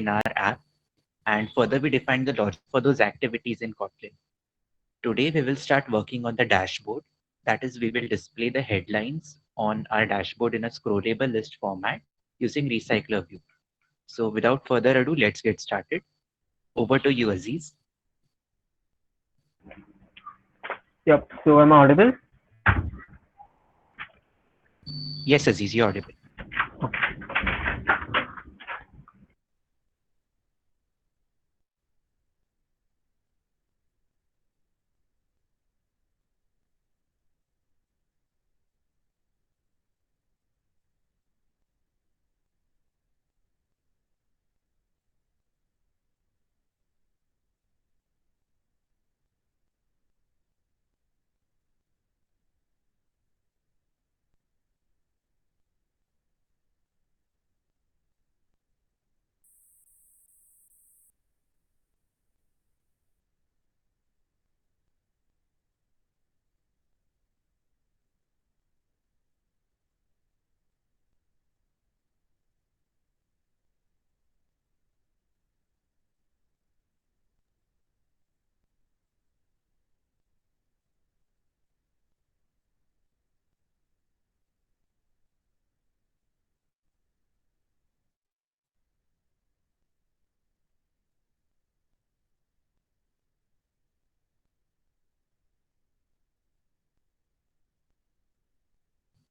in our app, and further we define the logic for those activities in Kotlin. Today we will start working on the dashboard. That is, we will display the headlines on our dashboard in a scrollable list format using Recycler View. So without further ado, let's get started. Over to you, Aziz. Yep. So am I audible? Yes, Aziz, you're audible.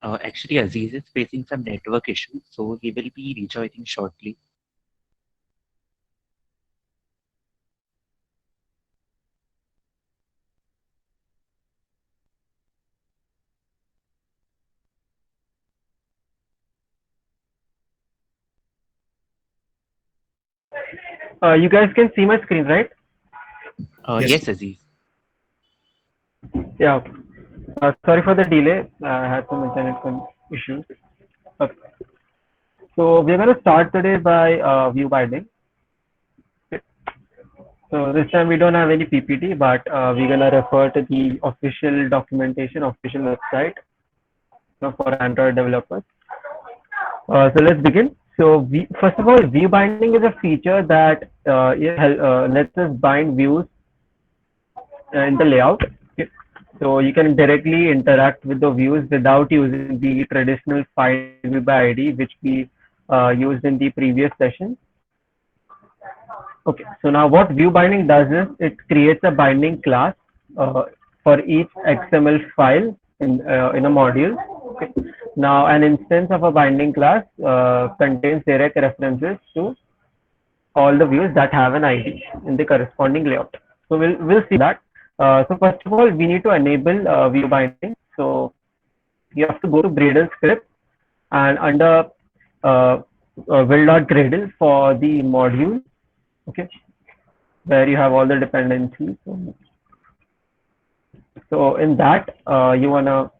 Actually, Aziz is facing some network issues, so he will be rejoining shortly. You guys can see my screen, right? Yes, Aziz. Yeah. Okay. Sorry for the delay. I had some internet issues. Okay. So we're going to start today by view binding. Okay. So this time we don't have any PPT, but we're going to refer to the official documentation, official website for Android developers. So let's begin. So first of all, view binding is a feature that lets us bind views in the layout. Okay. So you can directly interact with the views without using the traditional file view by ID, which we used in the previous session. Okay. So now what view binding does is it creates a binding class uh, for each XML file in a module. Okay. Now an instance of a binding class contains direct references to all the views that have an ID in the corresponding layout. So we'll see that. So first of all, we need to enable view binding. So you have to go to Gradle script and under uh, will.gradle for the module, okay, where you have all the dependencies. So in that, you wanna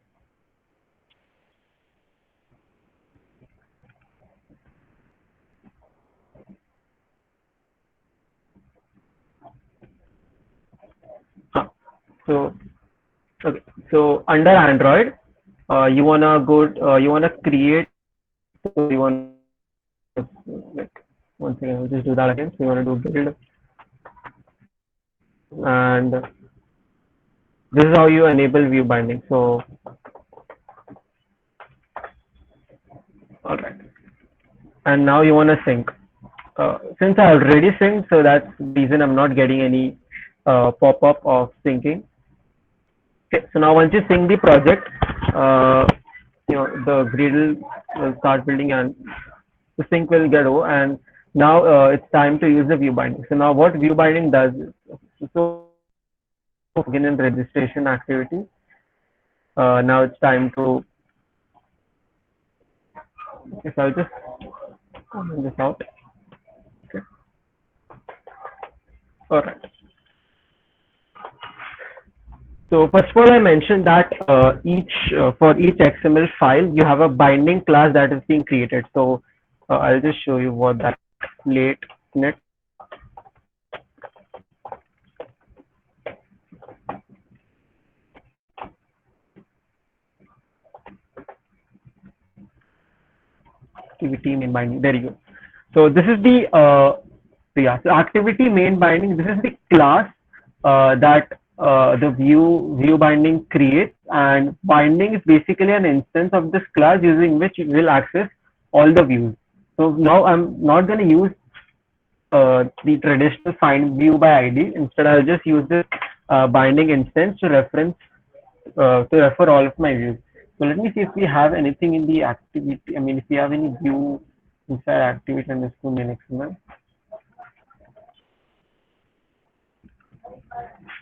so okay. So under Android, you wanna go. You wanna create. So you wanna like one second. I'll just do that again. So you wanna do build, and this is how you enable view binding. So all right. And now you want to sync. Since I already synced, so that's the reason I'm not getting any pop-up of syncing. Okay, so now once you sync the project, uh, the Gradle will start building and the sync will get over. And now it's time to use the view binding. So now what view binding does is, so begin in registration activity. Now it's time to, okay, so I'll just comment this out. Okay, all right. So first of all, I mentioned that for each XML file, you have a binding class that is being created. So I'll just show you what that plate net activity main binding. There you go. So this is the So yeah, so activity main binding. This is the class that the view binding creates, and binding is basically an instance of this class using which it will access all the views. So now I'm not going to use the traditional find view by ID. Instead, I'll just use this binding instance to refer all of my views. So let me see if we have anything in the activity. I mean, if we have any view inside activity underscore main XML.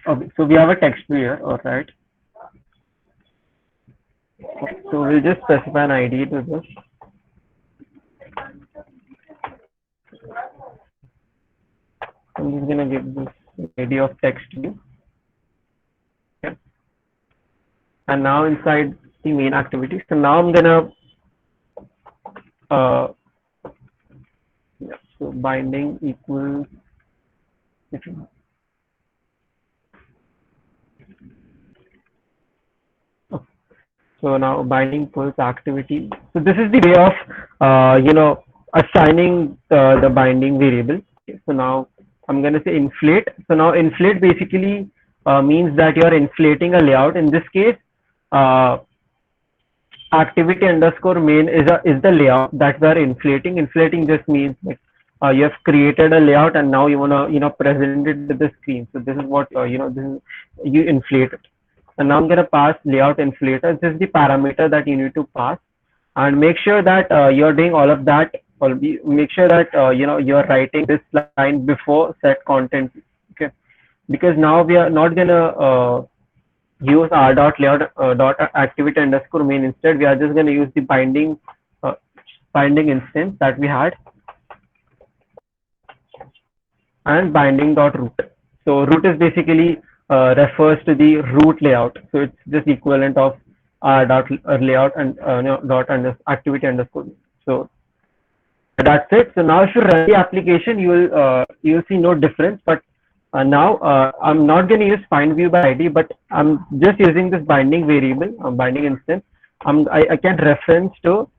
Okay, so we have a text view here. All right. Okay, so we'll just specify an ID to this. I'm just gonna give this ID of text view. Okay. And now inside the main activity. So now I'm gonna yeah, so binding equals. So now binding pulse activity. So this is the way of assigning the binding variable. Okay, so now I'm going to say inflate. So now inflate basically means that you are inflating a layout. In this case, uh, activity underscore main is the layout that we are inflating. Inflating just means like you have created a layout and now you wanna present it to the screen. So this is what this is, you inflate it. And now I'm gonna pass layout inflator. This is the parameter that you need to pass, and make sure that you're doing all of that. Or make sure that you're writing this line before set content. Okay, because now we are not gonna use r dot layout dot activity underscore main. Instead, we are just going to use the uh, binding instance that we had, and binding dot root. So root is basically refers to the root layout. So it's just equivalent of r dot layout and dot under activity underscore main. So that's it. So now if you run the application, you'll see no difference. But now I'm not going to use find view by ID, but I'm just using this binding variable, binding instance. I can reference to,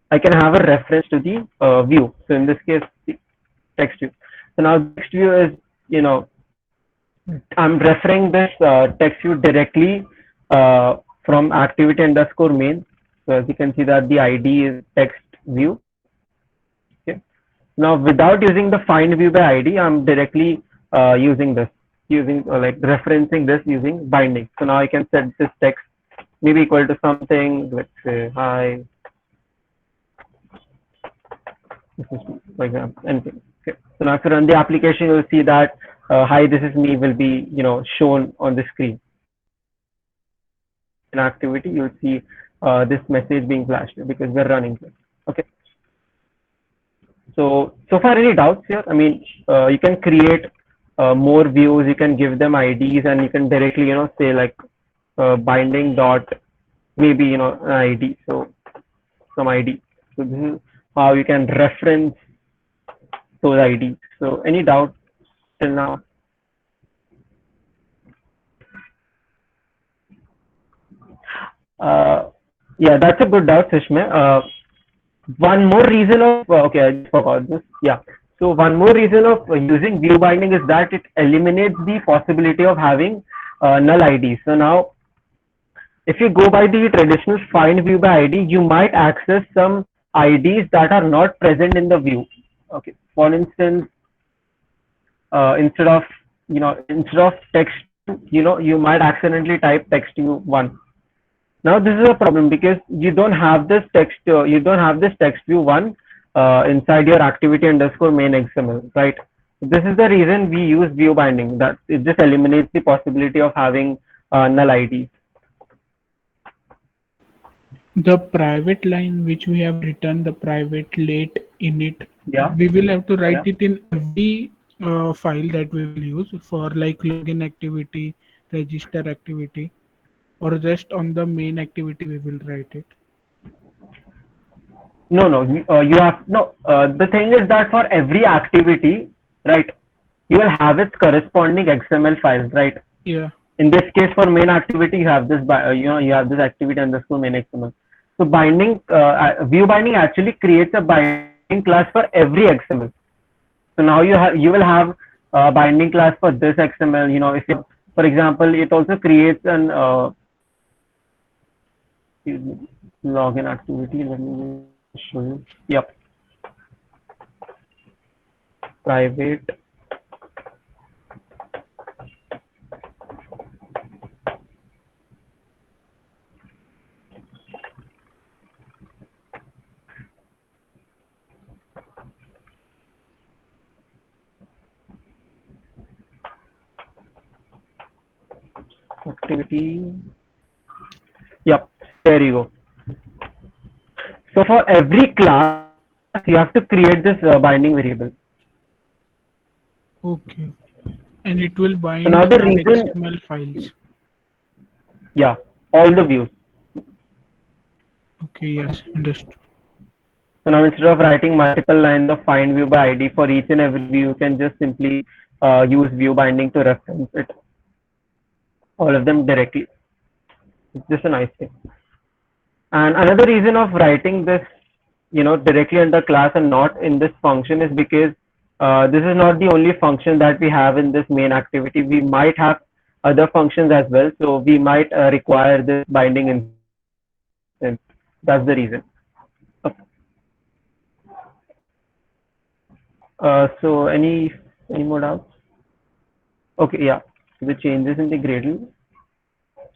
I can have a reference to the view. So in this case, the text view. So now text view is, I'm referring this text view directly from activity underscore main. So as you can see that the ID is text view. Okay. Now without using the find view by ID, I'm directly using this, like referencing this using binding. So now I can set this text maybe equal to something. Let's say hi. This is, for example, anything. Okay. So now if you run the application, you'll see that hi, this is me will be shown on the screen. In activity, you'll see this message being flashed because we're running this. Okay. So far, any doubts here? I mean, you can create more views, you can give them IDs, and you can directly, say like binding dot maybe an ID. So some ID. So this is how you can reference those IDs. So any doubt till now? Yeah, that's a good doubt, Sushma. One more reason of okay, I just forgot this. Yeah. So one more reason of using view binding is that it eliminates the possibility of having null IDs. So now, if you go by the traditional find view by ID, you might access some IDs that are not present in the view. Okay. For instance, instead of text, you might accidentally type text view 1. Now this is a problem because you don't have this text view 1 inside your activity underscore main XML, right? This is the reason we use view binding, that it just eliminates the possibility of having null IDs. The private line which we have written, the private late init, Yeah. we will have to write it in every file that we will use for like login activity, register activity, or just on the main activity we will write it. No, you have no. The thing is that for every activity, right, you will have its corresponding XML files, right? Yeah. In this case, for main activity, you have this, you have this activity underscore main XML. So binding, view binding actually creates a binding class for every XML. So now you will have a binding class for this XML. You know, if you, for example, it also creates an login activity. Let me just show you. Yep, private. Activity. Yep, there you go. So for every class, you have to create this binding variable. Okay. And it will So now bind the our reason, XML files. yeah, all the views. Okay, yes, understood. So now instead of writing multiple lines of find view by ID for each and every view, you can just simply use view binding to reference it, all of them directly. It's just a nice thing. And another reason of writing this, you know, directly under class and not in this function is because this is not the only function that we have in this main activity. We might have other functions as well. So we might require this binding instance. That's the reason. Okay. So any more doubts? Okay, yeah. So the changes in the Gradle.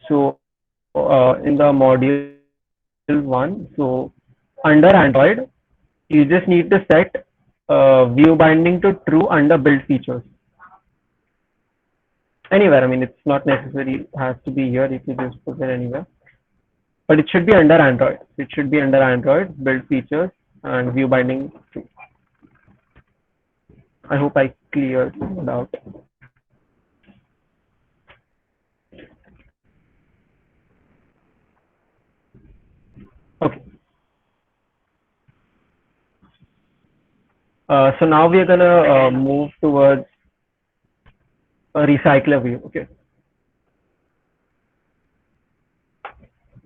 So in the module one, so under Android, you just need to set view binding to true under build features. Anywhere, I mean, it's not necessary has to be here if you just put it anywhere. But it should be under Android. It should be under Android, build features and view binding true. I hope I cleared it out. Okay. So now we are gonna move towards a recycler view. Okay.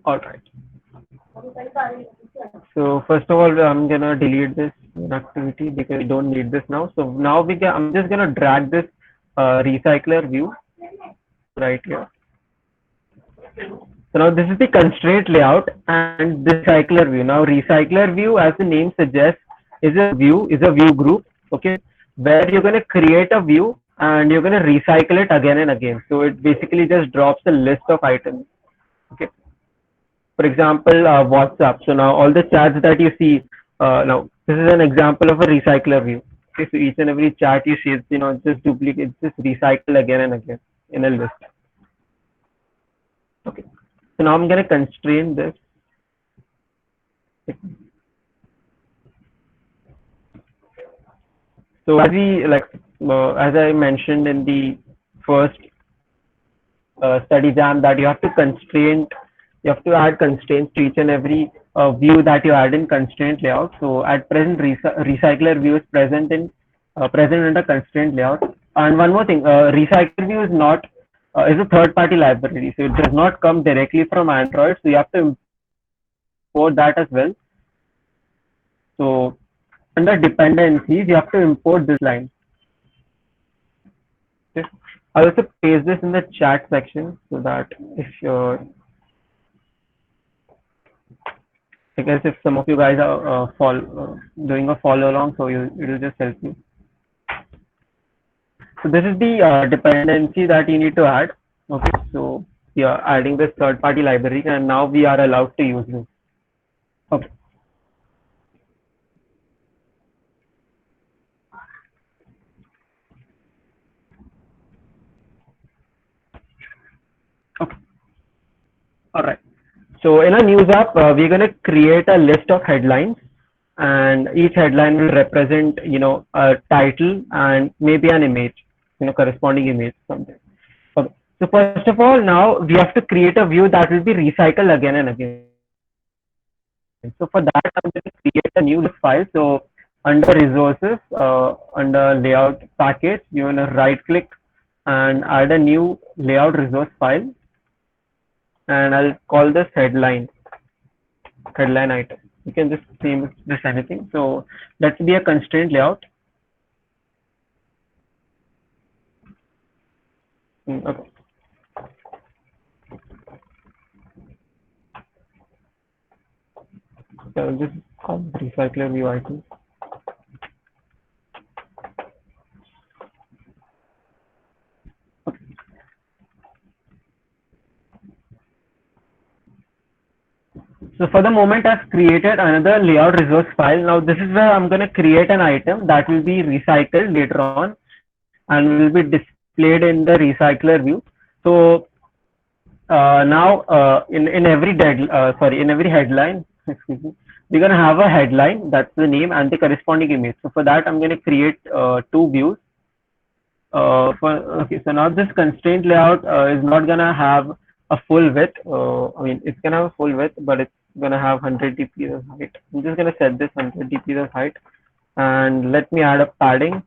All right. So first of all, I'm gonna delete this activity because we don't need this now. So now I'm just gonna drag this recycler view right here. So now this is the constraint layout and the recycler view. Now recycler view, as the name suggests, is a view group. Okay, where you're gonna create a view and you're gonna recycle it again and again. So it basically just drops a list of items. Okay. For example, WhatsApp. So now all the chats that you see, now this is an example of a recycler view. Okay, so each and every chat you see, it's, you know, just duplicate, just recycle again and again in a list. Okay, so now I'm going to constrain this. So as we like, as I mentioned in the first study jam, that you have to you have to add constraints to each and every view that you add in constraint layout. So at present, recycler view is present under constraint layout. And one more thing, recycler view is not is a third-party library, so it does not come directly from Android. So you have to import that as well. So under dependencies, you have to import this line. Okay. I'll also paste this in the chat section so that if you're, I guess if some of you guys are doing a follow along, so it will just help you. So this is the dependency that you need to add. Okay, so we are adding this third party library and now we are allowed to use this. Okay. Okay. All right. So in a news app, we're going to create a list of headlines, and each headline will represent, you know, a title and maybe an image, you know, corresponding image something. Okay. So first of all, now we have to create a view that will be recycled again and again. So for that, I'm going to create a new list file. So under resources, under layout package, you're going to right click and add a new layout resource file, and I'll call this headline item. You can just name this anything. So let's be a constraint layout. Okay. So I'll just call the recycler view item. So for the moment, I've created another layout resource file. Now this is where I'm going to create an item that will be recycled later on and will be displayed in the recycler view. So now in every in every headline, excuse me, we're going to have a headline, that's the name, and the corresponding image. So for that, I'm going to create two views. Okay, so now this constraint layout is not gonna have a full width. I mean, it's gonna have a full width, but it's gonna have 100 dp as height. I'm just gonna set this 100 dp as height, and let me add a padding.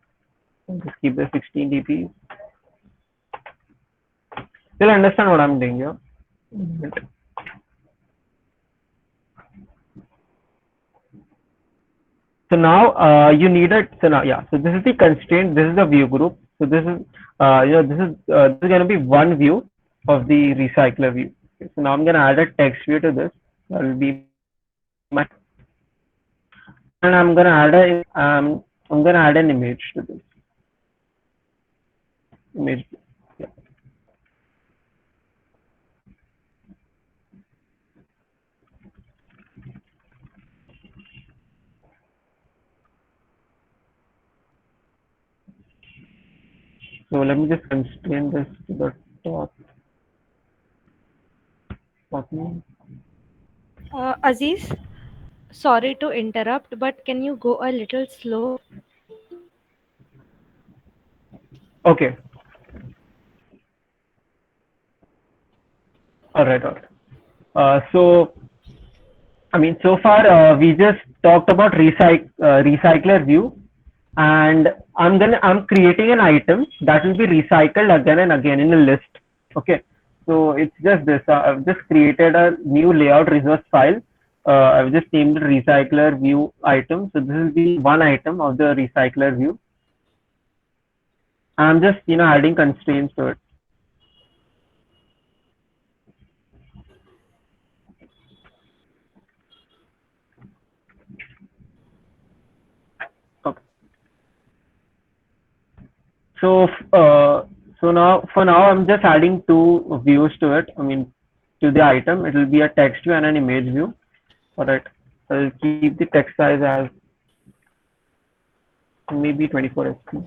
Just keep the 16 dp. You'll understand what I'm doing here. So now you need it. So now, yeah. So this is the constraint. This is the view group. So this is this is going to be one view of the recycler view. Okay, so now I'm going to add a text view to this. That will be my, and I'm going to add an image to this image. Yeah. So let me just constrain this to the top. Copy. Aziz, sorry to interrupt, but can you go a little slow? Okay. All right. All right. So I mean, so far we just talked about recycler view, and I'm creating an item that will be recycled again and again in a list. Okay, so it's just this. I've just created a new layout resource file. I've just named it recycler view item. So this is the one item of the recycler view. I'm just adding constraints to it. Okay. So now for now I'm just adding two views to it. I mean, to the item, it will be a text view and an image view. All right, I'll keep the text size as maybe 24 sp.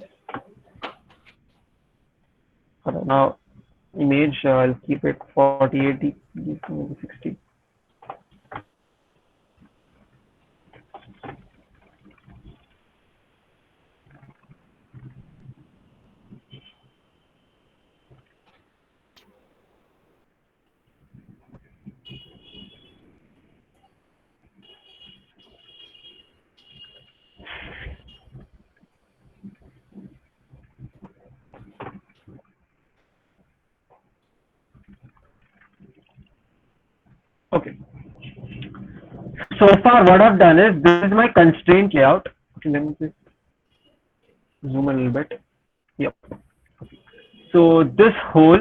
All right, now image I'll keep it 48 maybe 60. Okay. So far, what I've done is this is my constraint layout. Okay, let me just zoom a little bit. Yep. So this whole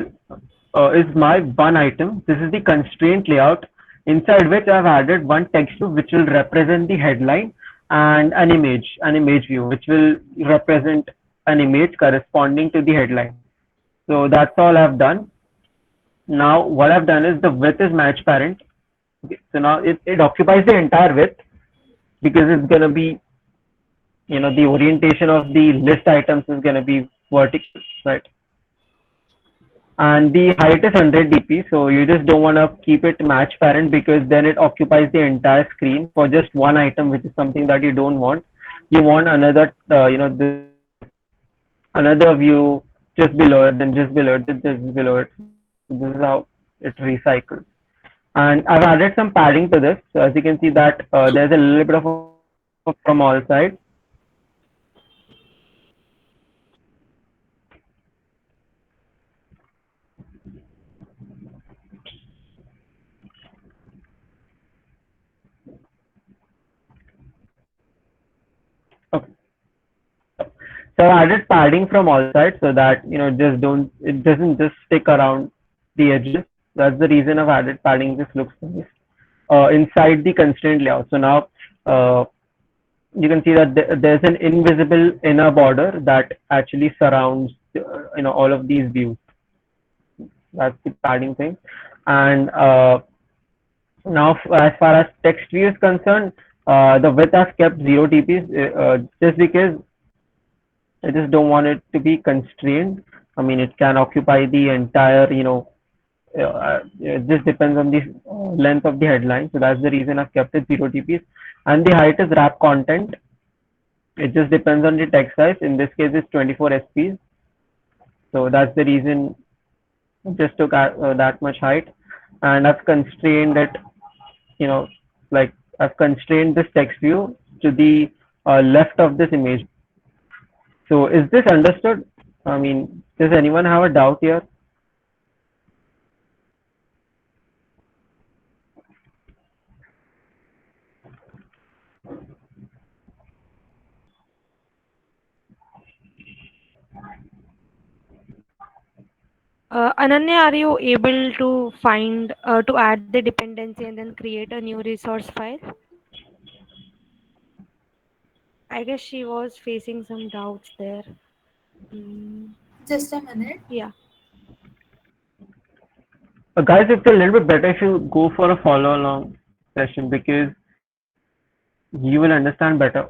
is my one item. This is the constraint layout inside which I've added one text view which will represent the headline and an image view which will represent an image corresponding to the headline. So that's all I've done. Now what I've done is the width is match parent. Okay, so now it occupies the entire width because it's going to be, the orientation of the list items is going to be vertical, right? And the height is 100 dp, so you just don't want to keep it match parent because then it occupies the entire screen for just one item, which is something that you don't want. You want another this another view just below it, then just below it, then just below it. So this is how it recycles. And I've added some padding to this, so as you can see that there's a little bit of from all sides. Okay. So I added padding from all sides so that it doesn't just stick around the edges. That's the reason I've added padding. This looks nice inside the constraint layout. So now uh, you can see that there's an invisible inner border that actually surrounds all of these views. That's the padding thing. And now as far as text view is concerned, the width I've kept 0 TPs just because I just don't want it to be constrained. I mean, it can occupy the entire, it just depends on the length of the headline. So that's the reason I've kept it 0 TPs. And the height is wrap content. It just depends on the text size. In this case, it's 24 SPs. So that's the reason I just took that much height. And I've constrained it, like I've constrained this text view to the left of this image. So is this understood? I mean, does anyone have a doubt here? Ananya, are you able to find to add the dependency and then create a new resource file? I guess she was facing some doubts there. Just a minute. Yeah. Guys, it's a little bit better if you go for a follow along session because you will understand better.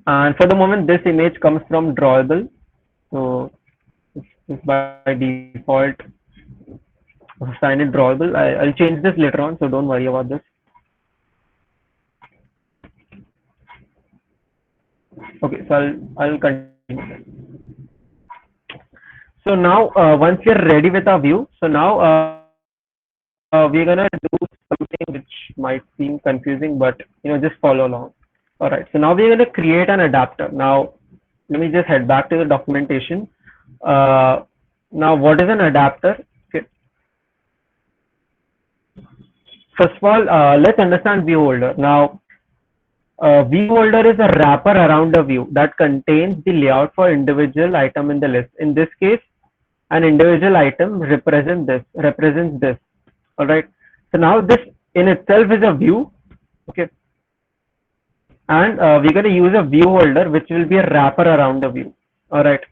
And for the moment, this image comes from Drawable. So it's by default assigned in Drawable. I'll change this later on, so don't worry about this. Okay, so I'll continue. So now, once we're ready with our view, so now we're gonna do something which might seem confusing, but just follow along. All right, so now we're gonna create an adapter. Now, let me just head back to the documentation. Now, what is an adapter? Okay. First of all, let's understand view holder. Now, view holder is a wrapper around a view that contains the layout for individual item in the list. In this case, an individual item represents this. All right. So now this in itself is a view. Okay. And we're going to use a view holder, which will be a wrapper around the view. All right.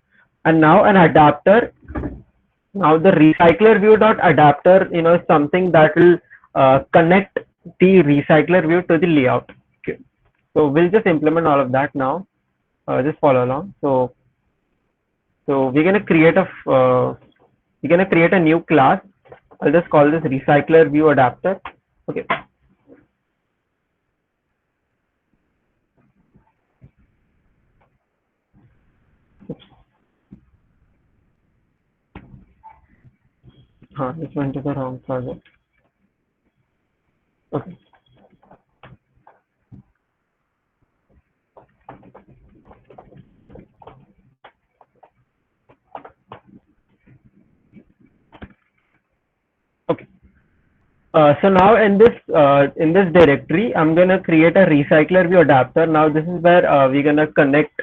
And now an adapter. Now the recycler view dot adapter, is something that will connect the recycler view to the layout. Okay. So we'll just implement all of that now. Just follow along. So we're going to create a new class. I'll just call this recycler view adapter. Okay. This went to the wrong project. Okay. Okay. So now in this directory, I'm gonna create a recycler view adapter. Now this is where we're gonna connect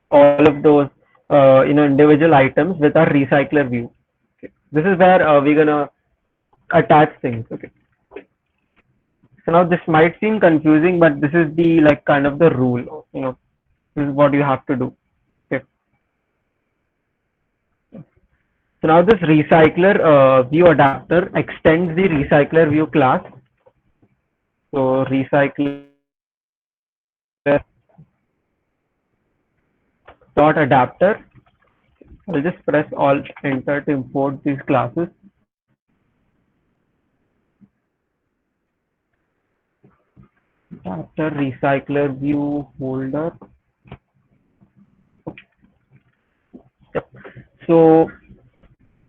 all of those individual items with our recycler view. Okay. This is where we're gonna attach things. Okay. So now this might seem confusing, but this is the kind of the rule. This is what you have to do. Okay. So now this recycler view adapter extends the recycler view class. So recycler dot adapter. I'll just press Alt Enter to import these classes. Adapter recycler view holder. Yep. So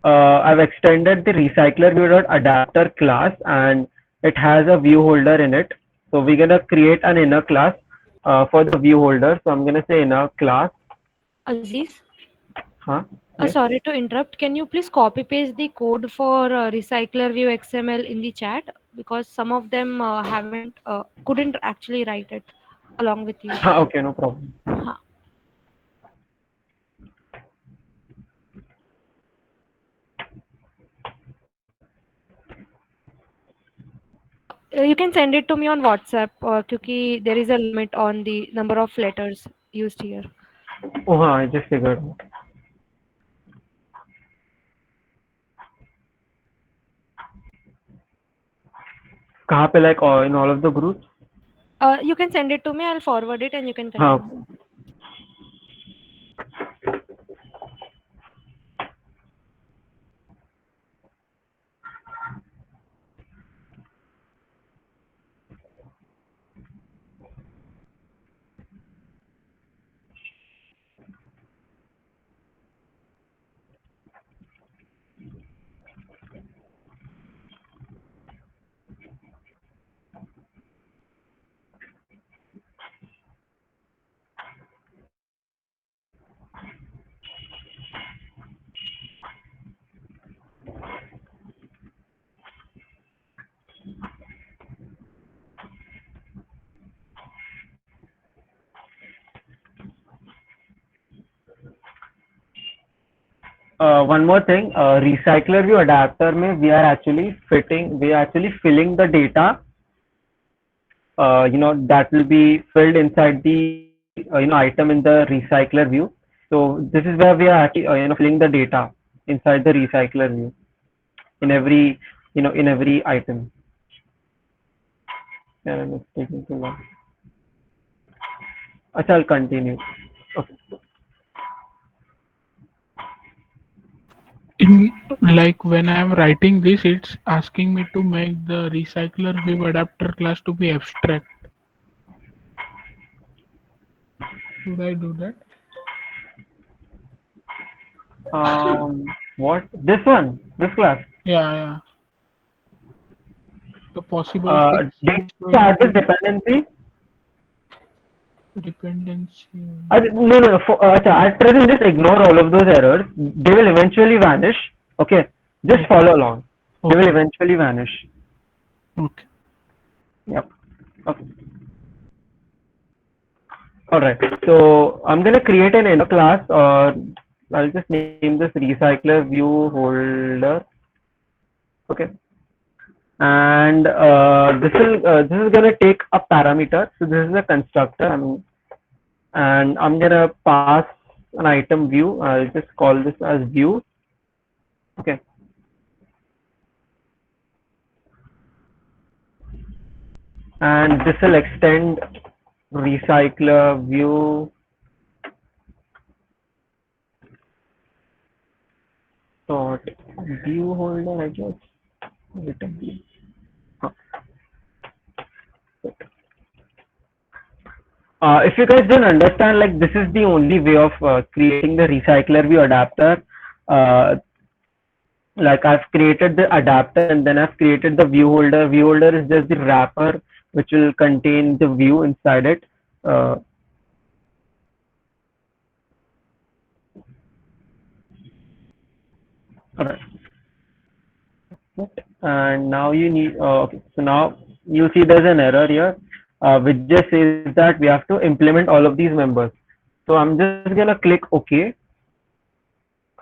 I've extended the recycler view dot adapter class and it has a view holder in it. So we're gonna create an inner class for the view holder. So I'm gonna say inner class. Aziz? Huh? Yes. Sorry to interrupt. Can you please copy paste the code for Recycler View XML in the chat, because some of them haven't couldn't actually write it along with you. Okay, no problem. Huh. You can send it to me on WhatsApp, क्योंकि there is a limit on the number of letters used here. Oh, हाँ, I just figured. कहाँ पे like in all of the groups? You can send it to me. I'll forward it and you can हाँ. continue. One more thing, recycler view adapter में we are actually filling the data, that will be filled inside the item in the recycler view. So this is where we are actually filling the data inside the recycler view in every item. Yeah, it's taking too long. I'll continue. Okay. In like when I am writing this, it's asking me to make the recycler view adapter class to be abstract. Should I do that? What? This one? This class? Yeah, yeah. The possible Did fix you is add going this to dependency? dependency. No. At present, just ignore all of those errors. They will eventually vanish. Okay, just Okay. follow along. They will Okay. eventually vanish. Okay. Yep. Okay. All right. So I'm gonna create an inner class, or I'll just name this recycler view holder. Okay. And this is gonna take a parameter. So this is a constructor. And I'm gonna pass an item view. I'll just call this as view. Okay. And this will extend recycler view dot view holder, I guess. Item view. Huh. If you guys don't understand, like this is the only way of creating the recycler view adapter. Uh, like I've created the adapter and then I've created the view holder. View holder is just the wrapper which will contain the view inside it. Alright. And now you need, okay, so now you see there's an error here, which just says that we have to implement all of these members. So I'm just gonna click OK.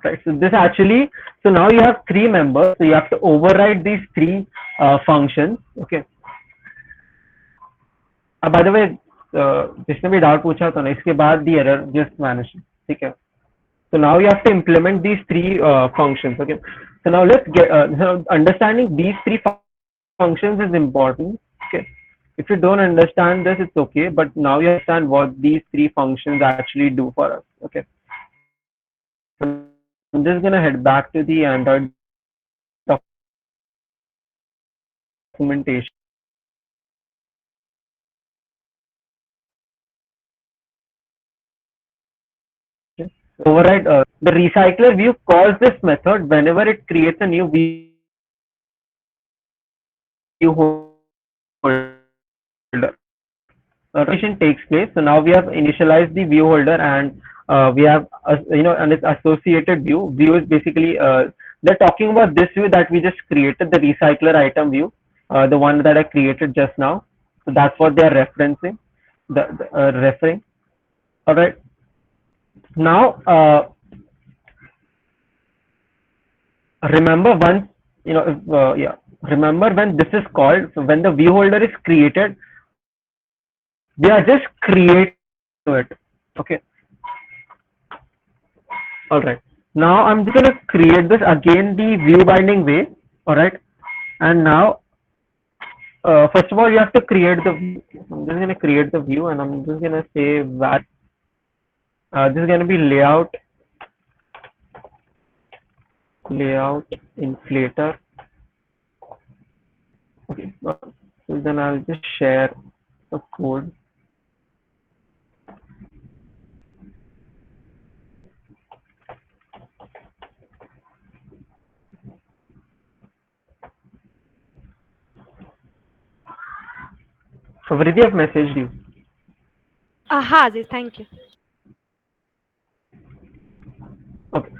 Right, so this actually, so now you have three members, so you have to override these three functions. Okay. By the way, जिसने भी doubt पूछा था ना, इसके बाद the error just vanished. ठीक है. So now you have to implement these three functions. Okay. So now let's get so understanding these three functions is important. Okay. If you don't understand this, it's okay. But now you understand what these three functions actually do for us. Okay. I'm just gonna head back to the Android documentation. Override the recycler view calls this method whenever it creates a new view holder. Rotation takes place. So now we have initialized the view holder and we have an associated view. View is basically they're talking about this view that we just created, the recycler item view, the one that I created just now. So that's what they are referencing, referring. All right. Now, remember once, yeah, remember when this is called, so when the view holder is created, we are just creating it. Okay. All right. Now I'm just gonna create this again the view binding way. All right. And now, first of all, you have to create the view. I'm just gonna create the view, and I'm just gonna say that this is gonna be layout inflator. Okay. So then I'll just share the code. So Vrithi, I've messaged you. Aha, thank you. Okay.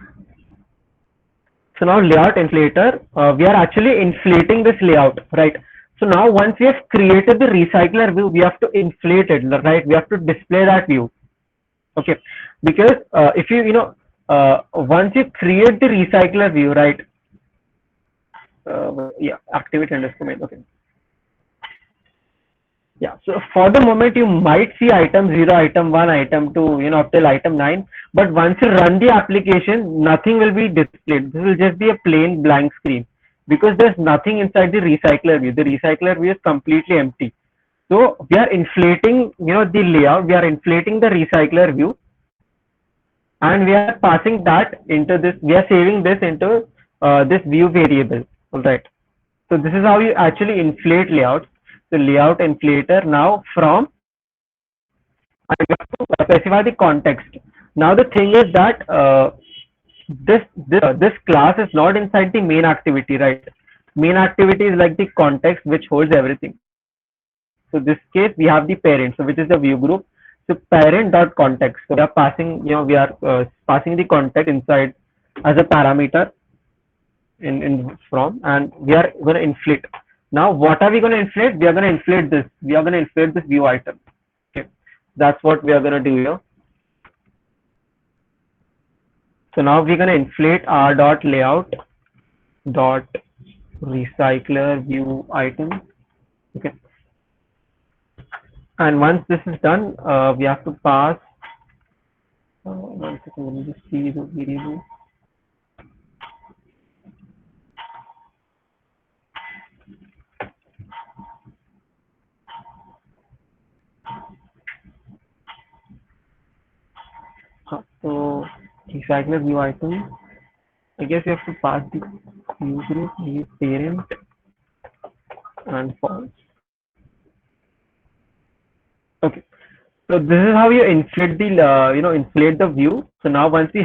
So now layout inflator, we are actually inflating this layout, right? So now once we have created the recycler view, we have to inflate it, right? We have to display that view. Okay, because if once you create the recycler view, right? Yeah, activate underscore main. Okay. Yeah, so for the moment you might see item 0, item 1, item 2, up till item 9. But once you run the application, nothing will be displayed. This will just be a plain blank screen because there's nothing inside the recycler view. The recycler view is completely empty. So we are inflating, the layout, we are inflating the recycler view, and we are passing that into this, we are saving this into this view variable. All right. So this is how you actually inflate layouts. So layout inflator now from, and you have to specify the context. Now the thing is that this class is not inside the main activity, right? Main activity is like the context which holds everything. So this case we have the parent, so which is the view group. So parent dot context. So we are passing, we are passing the context inside as a parameter in from, and we are going to inflate. Now what are we going to inflate? We are going to inflate this. We are going to inflate this view item. Okay, that's what we are going to do here. So now we're going to inflate our dot layout dot recycler view item. Okay, and once this is done, we have to pass. One second, let me just see the variable. So recycler view item. I guess you have to pass the view group, view parent, and false. Okay. So this is how you inflate the inflate the view. So now once you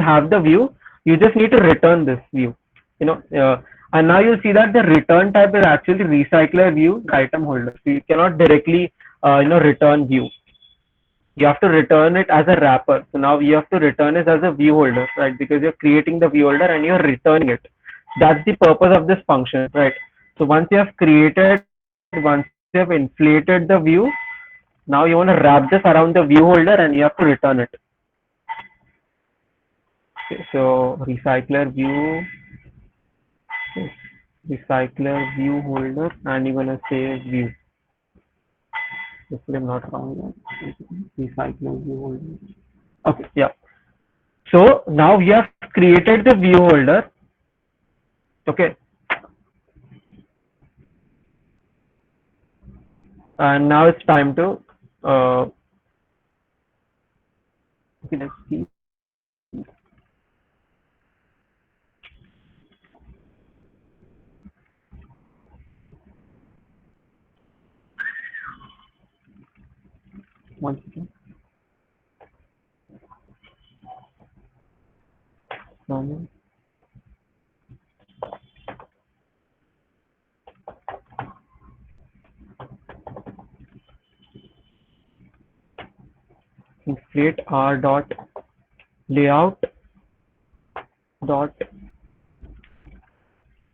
have the view, you just need to return this view. And now you'll see that the return type is actually recycler view item holder. So you cannot directly return view. You have to return it as a wrapper. So now you have to return it as a view holder, right? Because you're creating the view holder and you're returning it. That's the purpose of this function, right? So once you have created, once you have inflated the view, now you want to wrap this around the view holder and you have to return it. Okay, so recycler view holder, and you're gonna say view. Hopefully I'm not wrong. Recycler view holder. Okay, yeah. So now we have created the view holder. Okay. And now it's time to okay, let's see. One second. Inflate r dot layout dot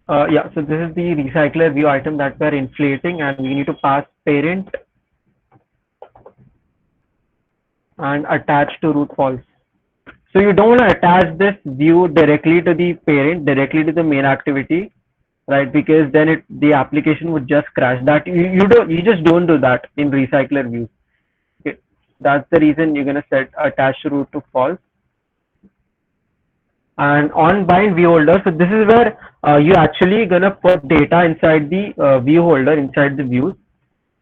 yeah, so this is the recycler view item that we're inflating, and we need to pass parent and attach to root false. So you don't want to attach this view directly to the parent, directly to the main activity, right? Because then the application would just crash. That you just don't do that in recycler views. Okay, that's the reason you're gonna set attach to root to false. And on bind view holder, so this is where you actually gonna put data inside the view holder, inside the views.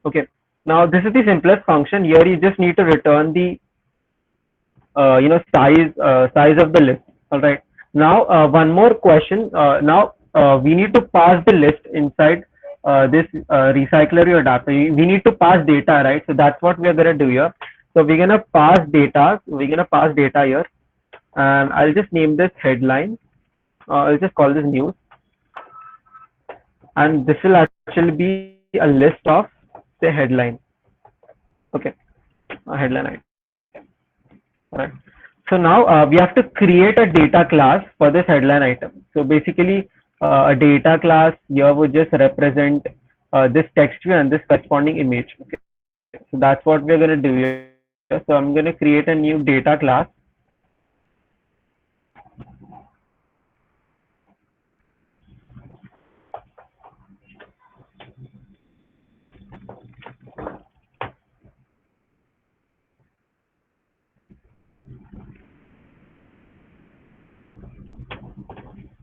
Okay, now this is the simplest function. Here you just need to return the size of the list. All right, now one more question. Now we need to pass the list inside this recycler view adapter. We need to pass data, right? So that's what we're gonna do here. So we're gonna pass data. We're gonna pass data here, and I'll just name this headline. I'll just call this news, and this will actually be a list of say headline. Okay, a headline item. All right. So now we have to create a data class for this headline item. So basically, a data class here would just represent this text view and this corresponding image. Okay. So that's what we're going to do here. So I'm going to create a new data class.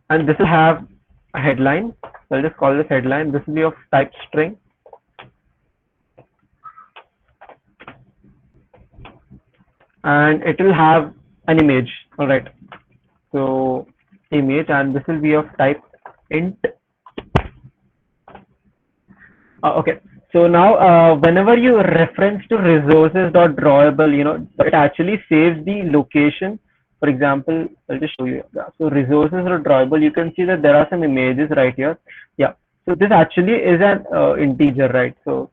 And this will have a headline. So I'll just call this headline. This will be of type string. And it will have an image. All right. So image, and this will be of type int. Okay. So now whenever you reference to resources.drawable, it actually saves the location. For example, I'll just show you. Yeah. So resources.drawable, you can see that there are some images right here. Yeah. So this actually is an integer, right? So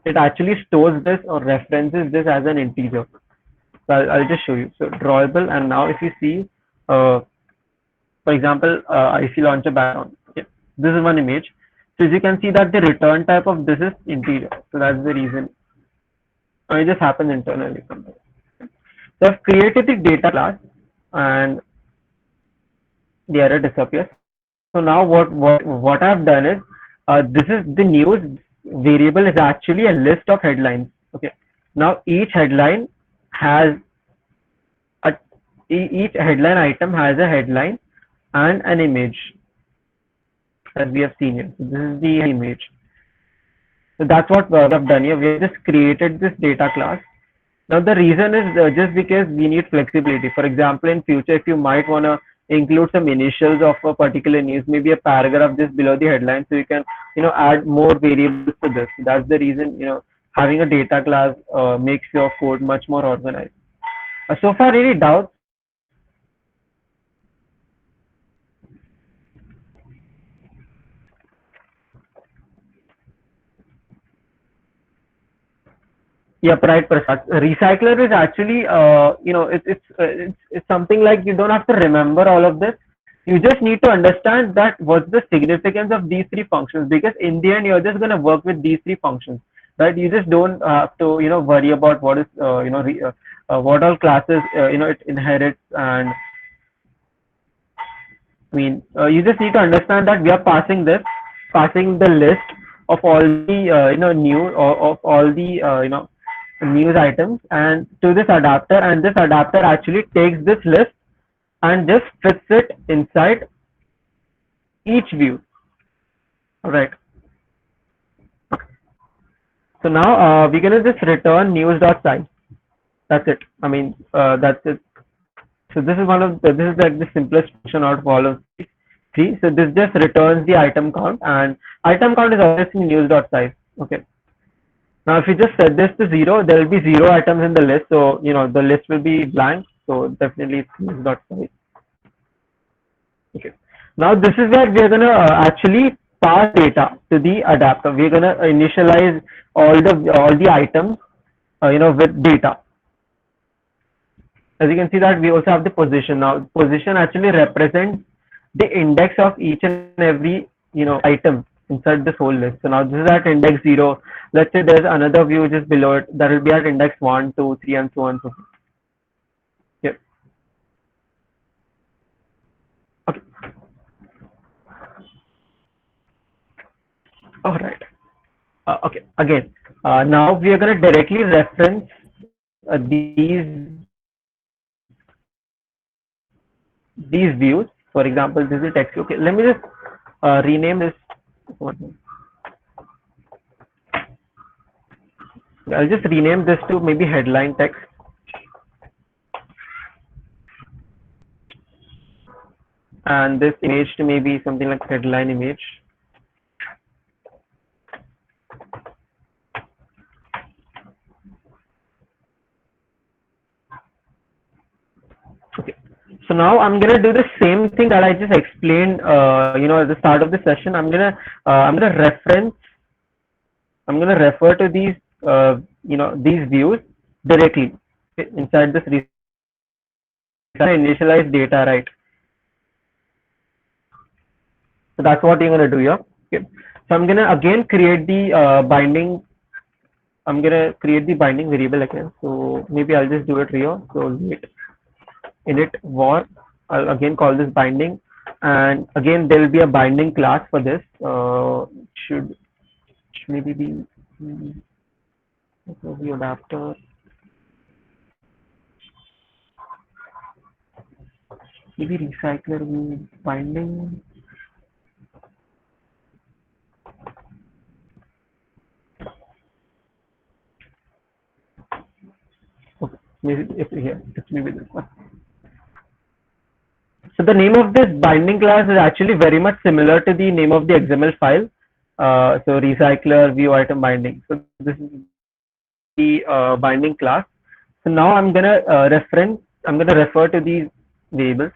it actually stores this or references this as an integer. So I'll just show you. So drawable, and now if you see, for example, if you launch a background, okay, this is one image. So as you can see that the return type of this is integer. So that's the reason. It just happens internally sometimes. So I've created the data class, and the error disappears. So now what I've done is this is the news variable is actually a list of headlines. Okay. Now each headline has each headline item has a headline and an image, as we have seen here. So this is the image. So that's what we have done here. We have just created this data class. Now the reason is just because we need flexibility. For example, in future, if you might want to include some initials of a particular news, maybe a paragraph just below the headline, so you can add more variables to this. That's the reason having a data class makes your code much more organized. So far, any doubts? Yep, right, Prasad. Recycler is actually, it's something like you don't have to remember all of this. You just need to understand that what's the significance of these three functions, because in the end you're just going to work with these three functions, right? You just don't have to worry about what is what all classes it inherits, and you just need to understand that we are passing the list of all the new or of all the news items and to this adapter, and this adapter actually takes this list and just fits it inside each view. All right. So now we're gonna just return news.size. That's it. That's it. So this is this is like the simplest function out of all of these three. So this just returns the item count, and item count is obviously news.size. Okay. Now if you just set this to 0, there will be 0 items in the list. So the list will be blank. So definitely it's news.size. Okay. Now this is where we are gonna actually pass data to the adapter. We're gonna initialize all the items with data. as you can see that we also have the position. Now position actually represents the index of each and every item inside this whole list. So now this is at index 0. Let's say there's another view which is below it, that will be at index 1, 2, 3, and so on. So yeah. Okay. All right. Okay. Again, now we are going to directly reference these views. For example, this is text. Okay. Let me just rename this. I'll just rename this to maybe headline text, and this image to maybe something like headline image. Okay. So now I'm gonna do the same thing that I just explained, at the start of the session. I'm gonna refer to these, these views directly inside this initialize data, right? So that's what you're gonna do here. Okay. So I'm gonna again create the binding. I'm gonna create the binding variable again. So maybe I'll just do it here. So wait. Init var, I'll again call this binding, and again there will be a binding class for this. Should maybe be the adapter. Maybe recycler view binding. Okay, maybe it's here. It's maybe this one. So the name of this binding class is actually very much similar to the name of the XML file. So recycler view item binding. So this is the binding class. So now I'm gonna refer to these variables.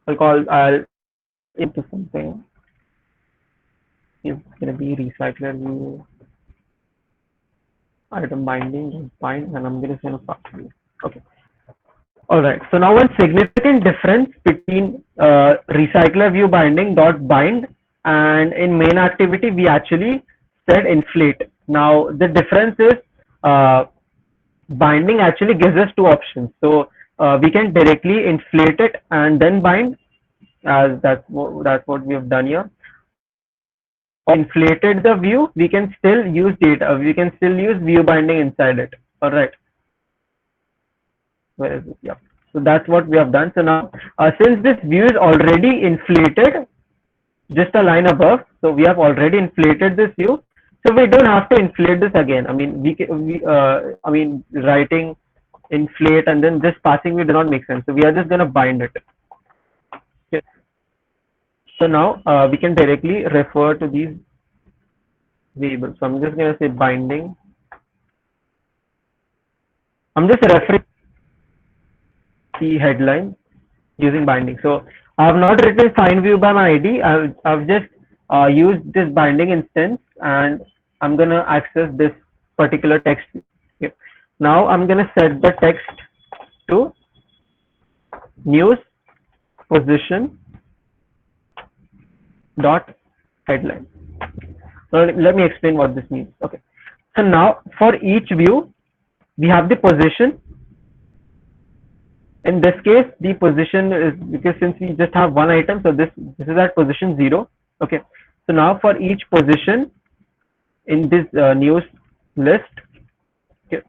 I'll into something. It's gonna be recycler view item binding bind, and I'm gonna send a function. Okay. All right. So now one significant difference between recycler view binding dot bind and in main activity we actually said inflate. Now the difference is binding actually gives us two options. So we can directly inflate it and then bind, as that's what we have done here. Or inflated the view, we can still use data. We can still use view binding inside it. All right. Where is it? Yeah. So that's what we have done. So now, since this view is already inflated, just a line above, so we have already inflated this view. So we don't have to inflate this again. I mean, writing inflate and then just passing view does not make sense. So we are just going to bind it. Okay. So now we can directly refer to these variables. So I'm just going to say binding. I'm just referring the headline using binding. So I have not written find view by my ID. I've just used this binding instance, and I'm going to access this particular text. Okay. Now I'm going to set the text to news position dot headline. So let me explain what this means. Okay. So now for each view, we have the position. In this case, the position is, because since we just have one item, so this is at position 0. Okay. So now for each position in this news list, okay,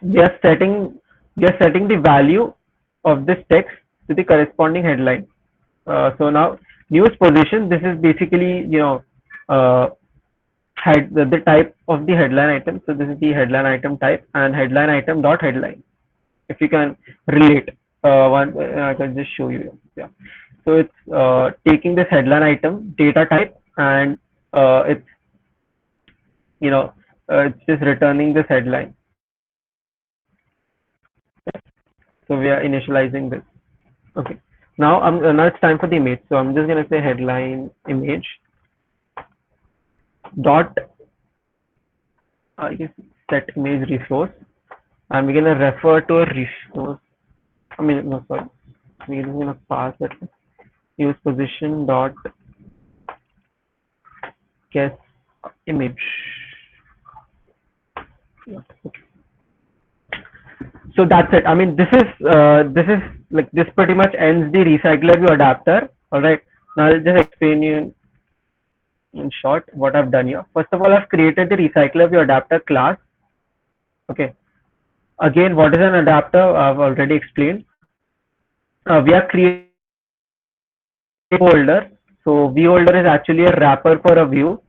we are setting the value of this text to the corresponding headline. So now news position, this is basically the type of the headline item. So this is the headline item type, and headline item dot headline. If you can relate, I can just show you. Yeah. So it's taking this headline item data type, and it's it's just returning this headline. So we are initializing this. Okay. Now now it's time for the image. So I'm just gonna say headline image. dot I guess set image resource, and we're gonna refer to a resource. I mean, no, sorry. We're gonna pass it. Use position dot guess image. Yeah, okay. So that's it. I mean, this is like this pretty much ends the recycler view adapter. All right. Now I'll just explain you in short what I've done here. First of all, I've created the recycler view adapter class. Okay. Again, what is an adapter? I've already explained. We are creating a holder. So view holder is actually a wrapper for a view.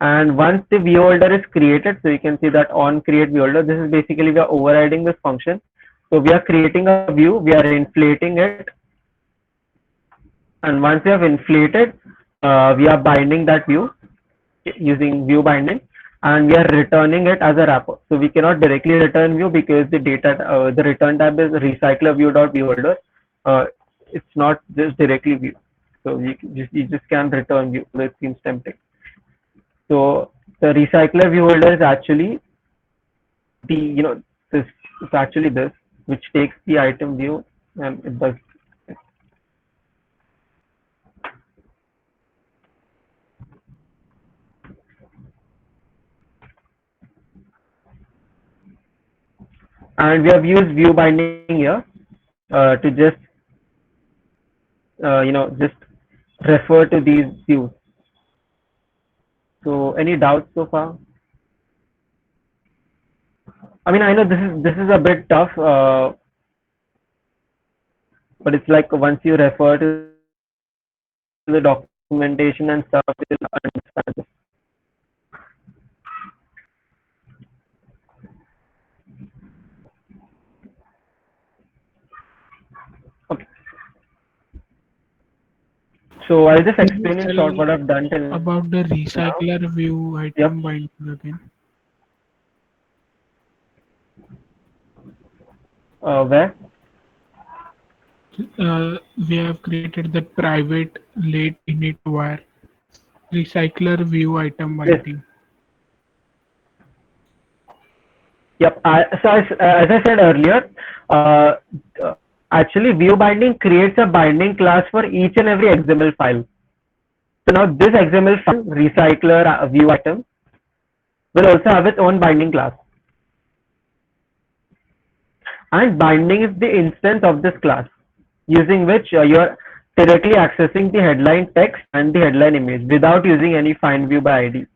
And once the view holder is created, so you can see that on create view holder, this is basically we are overriding this function. So we are creating a view, we are inflating it, and once we have inflated, we are binding that view using view binding, and we are returning it as a wrapper. So we cannot directly return view because the data, the return type is recycler view dot view holder. It's not just directly view. So you just can return view. So it seems tempting. So the recycler view holder is actually the this is actually this, which takes the item view and it does. And we have used view binding here to just just refer to these views. So any doubts so far? I mean, I know this is a bit tough, but it's like once you refer to the documentation and stuff, you'll understand this. Okay. So I'll just Can you explain in short tell what I've done till about the now. recycler view Yep. item binding again? Where? We have created the private late init wire recycler view item Yes. binding. Yep. As I said earlier, uh, uh, actually view binding creates a binding class for each and every XML file. So now this XML file recycler view item will also have its own binding class, and binding is the instance of this class using which you are directly accessing the headline text and the headline image without using any find view by ID.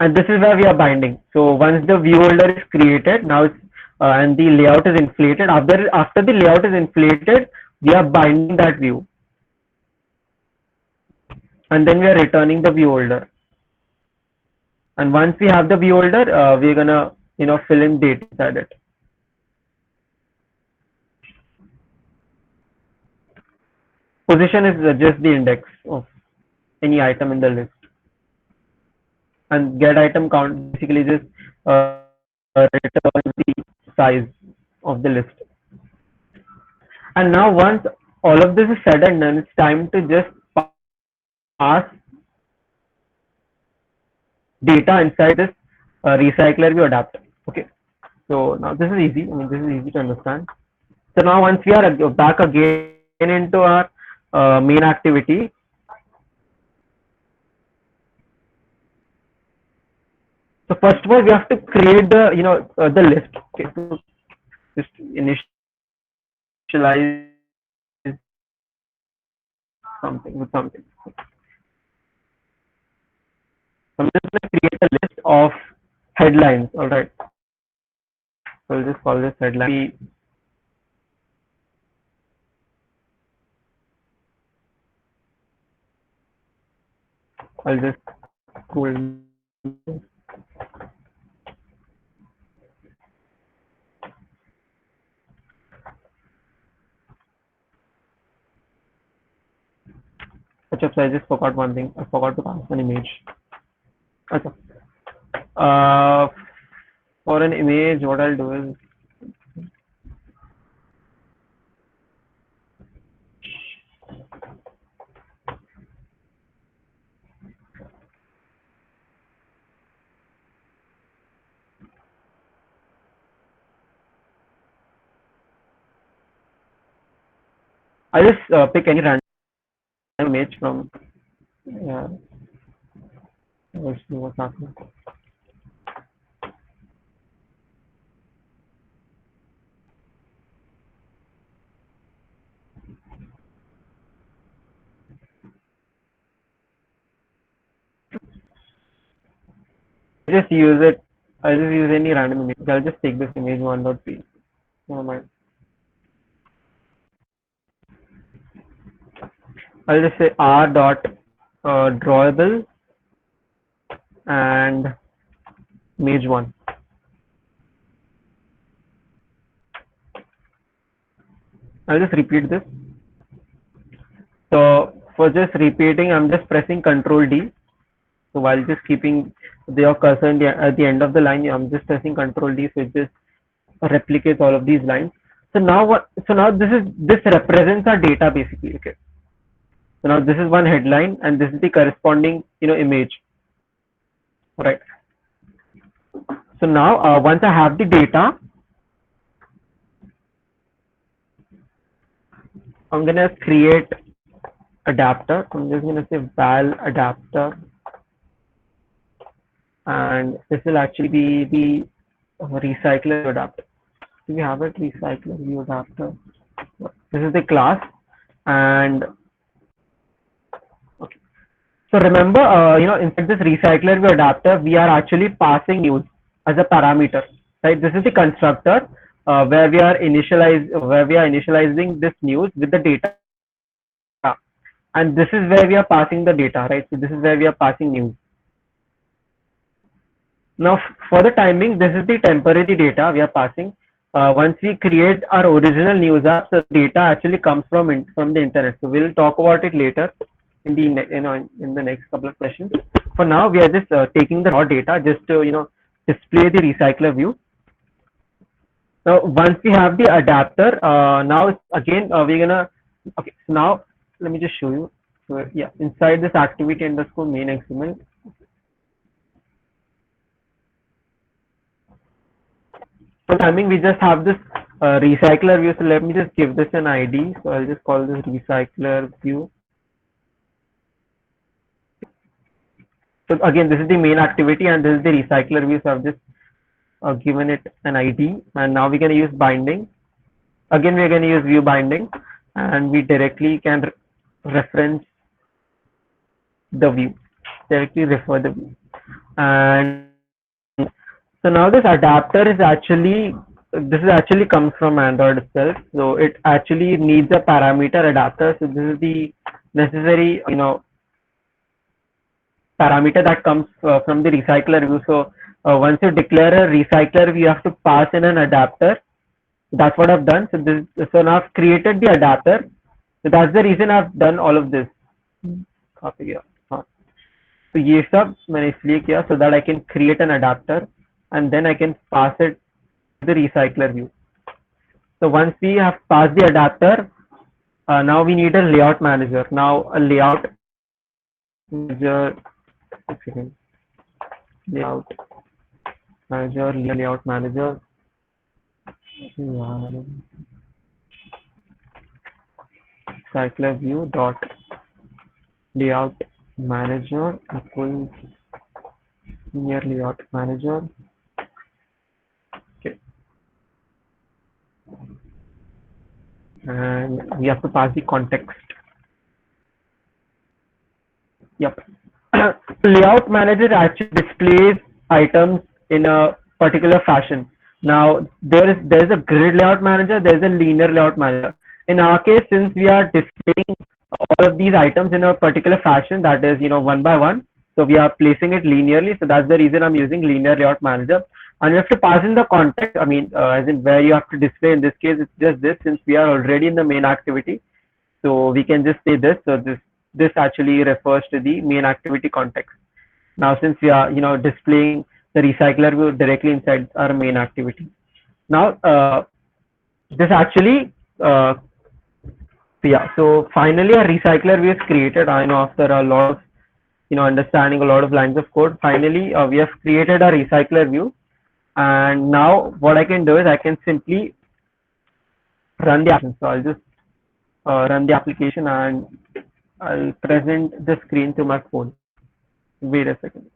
And this is where we are binding. So once the view holder is created, now it's, and the layout is inflated. After the layout is inflated, we are binding that view, and then we are returning the view holder. And once we have the view holder, we're gonna fill in data inside it. Position is just the index of any item in the list, and get item count basically just returns the size of the list. And now once all of this is said and done, it's time to just pass data inside this recycler view adapter. Okay, so now this is easy. I mean, this is easy to understand. So now once we are back again into our main activity, so first of all we have to create the the list. Okay, so just initialize something with something. So I'm just going to create a list of headlines. All right. So I'll just call this headline. I'll just scroll. I just forgot one thing. I forgot to pass an image. Okay. Uh, for an image, what I'll do is I'll just pick any random image from. Let's see what's happening. Just use it. I'll just use any random image. I'll just take this image 1.p. Never mind. I'll just say r dot drawable and image one. I'll just repeat this. So for just repeating, I'm just pressing Control D. So while just keeping your cursor at the end of the line, I'm just pressing Control D, so it just replicates all of these lines. So now what? So now this represents our data basically. Okay. So now this is one headline, and this is the corresponding image. Right. So now once I have the data, I'm gonna create adapter. I'm just gonna say val adapter, and this will actually be the recycler adapter. Do we have it? Recycler view adapter. This is the class, and okay. So remember, inside this recycler view adapter, we are actually passing news as a parameter, right? This is the constructor where we are initializing this news with the data, and this is where we are passing the data, right? So this is where we are passing news. Now for the timing, this is the temporary data we are passing. Once we create our original news app, the data actually comes from the internet. So we'll talk about it later in the in the next couple of questions. For now, we are just taking the raw data just to display the recycler view. Now once we have the adapter, now again we're gonna okay. So now let me just show you. So yeah, inside this activity underscore main XML. So timing, we just have this recycler view. So let me just give this an ID. So I'll just call this recycler view. So again, this is the main activity, and this is the recycler view. So I've just given it an ID, and now we're going to use binding. Again, we're going to use view binding, and we directly can reference the view, directly refer the view. And so now this adapter is actually comes from Android itself. So it actually needs a parameter adapter. So this is the necessary parameter that comes from the recycler view. So once you declare a recycler, you have to pass in an adapter. That's what I've done. So now I've created the adapter. So that's the reason I've done all of this. Copy here. So ये सब मैंने इसलिए किया so that I can create an adapter, and then I can pass it to the recycler view. So once we have passed the adapter, now we need a layout manager. Now a layout manager, layout manager, recycler view dot layout manager equals near layout manager. Okay, and we have to pass the context. Yep. Layout manager actually displays items in a particular fashion. Now there's a grid layout manager, there's a linear layout manager. In our case, since we are displaying all of these items in a particular fashion, that is one by one, so we are placing it linearly. So that's the reason I'm using linear layout manager. And you have to pass in the context, I mean as in where you have to display. In this case, it's just this, since we are already in the main activity, so we can just say this. So this actually refers to the main activity context. Now since we are displaying the recycler view directly inside our main activity. Now this actually yeah, so finally a recycler view is created. I know after a lot of understanding a lot of lines of code, finally we have created a recycler view. And now what I can do is I can simply run the action. So I'll just run the application, and I'll present the screen to my phone. Wait a second.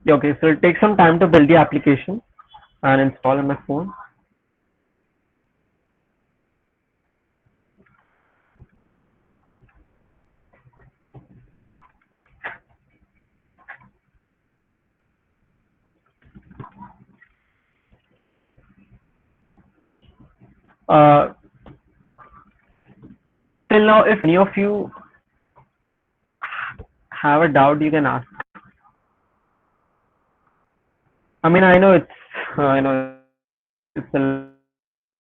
Yeah, okay, so it takes some time to build the application and install on my phone. Uh, Till now, if any of you have a doubt, you can ask. I mean, I know it's a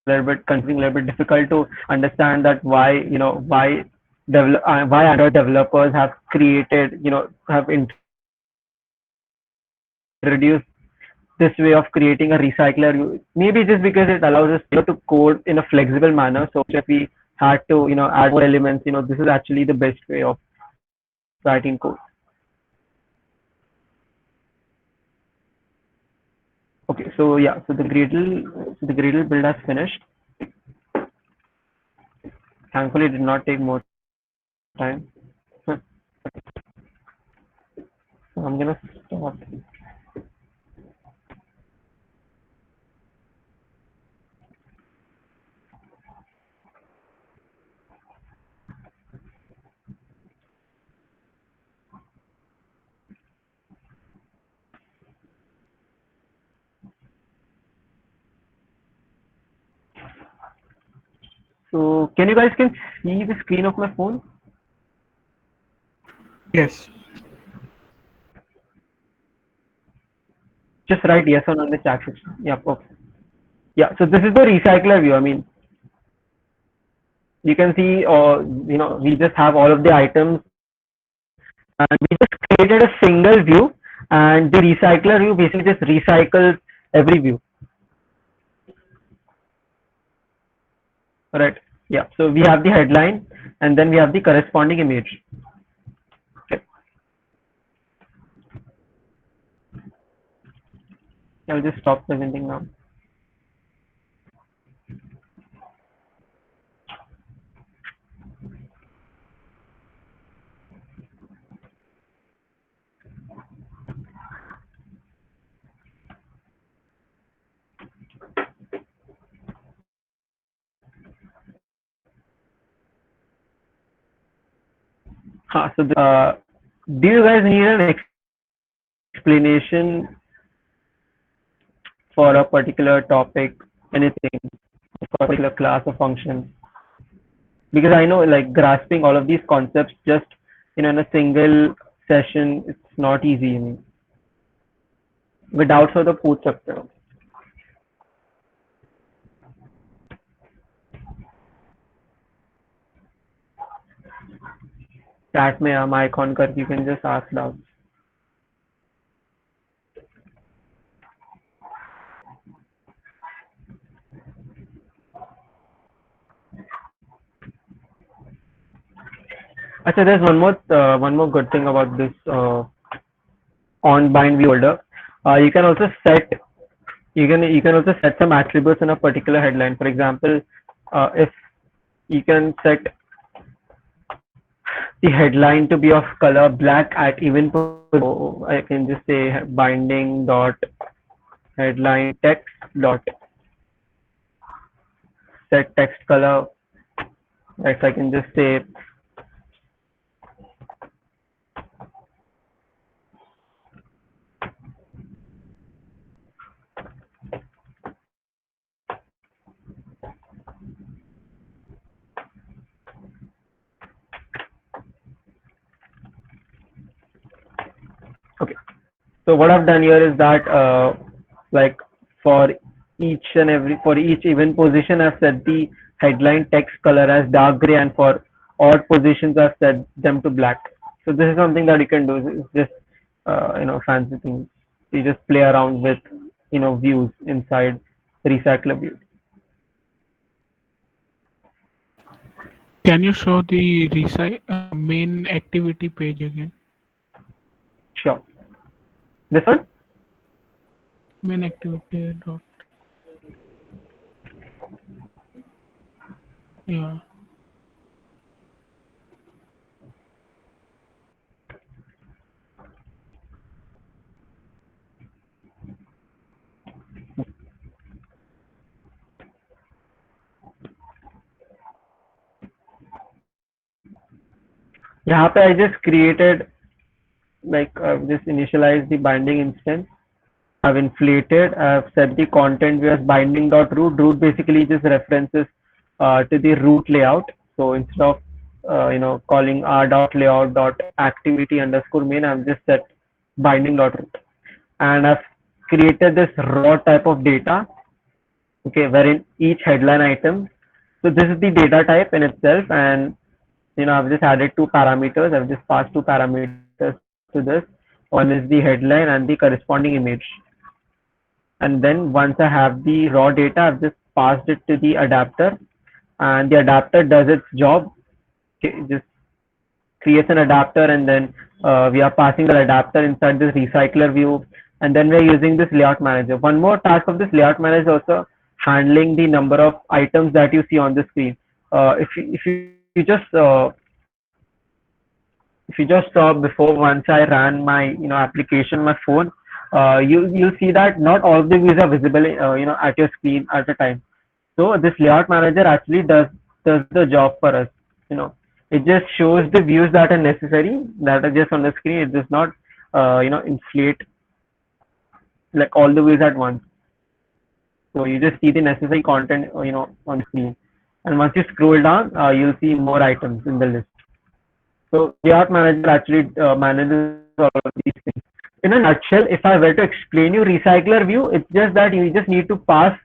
little bit confusing, a little bit difficult to understand that why Android developers have created, have introduced this way of creating a recycler. Maybe just because it allows us, to code in a flexible manner. So if we had to, add more elements, this is actually the best way of writing code. Okay, so yeah, so the Gradle build has finished. Thankfully, it did not take more time. So I'm gonna stop. So can you guys can see the screen of my phone? Yes. Just write yes or no in the chat section. Yeah, okay. Yeah, so this is the recycler view. I mean, you can see, we just have all of the items, and we just created a single view, and the recycler view basically just recycles every view. Right. Yeah. So we have the headline, and then we have the corresponding image. Okay. I'll just stop presenting now. Do you guys need an explanation for a particular topic, anything, for a particular class or function? Because I know, like, grasping all of these concepts just, in a single session, it's not easy. I mean, without the पूछ सकते हो. Chat में हम icon करके you can just ask doubts. Actually, there's one more good thing about this on bind view folder. You can also set some attributes in a particular headline. For example, if you can set the headline to be of color black at even position, I can just say binding dot headline text dot set text color. Right, so I can just say So what I've done here is that like for each even position, I've set the headline text color as dark gray, and for odd positions, I've set them to black. So this is something that you can do. It's just fancy things. You just play around with views inside Recycler View. Can you show the main activity page again? Sure. This one. Main activity dot. Yeah. यहाँ पे I just created like I've just initialized the binding instance. I've inflated. I've set the content view as binding.root. Root basically just references to the root layout. So instead of calling r.layout.activity underscore main, I've just set binding.root, and I've created this raw type of data. Okay, wherein each headline item. So this is the data type in itself, and I've just added two parameters. I've just passed two parameters to this. One is the headline and the corresponding image. And then once I have the raw data, I've just passed it to the adapter, and the adapter does its job. Okay, it just creates an adapter, and then we are passing the adapter inside this recycler view, and then we're using this layout manager. One more task of this layout manager is also handling the number of items that you see on the screen. If you just saw before, once I ran my application, my phone, you'll see that not all of the views are visible at your screen at a time. So this layout manager actually does the job for us. You know, it just shows the views that are necessary, that are just on the screen. It does not inflate like all the views at once. So you just see the necessary content on the screen, and once you scroll down, you'll see more items in the list. So layout manager actually manages all of these things. In a nutshell, if I were to explain you recycler view, it's just that you just need to pass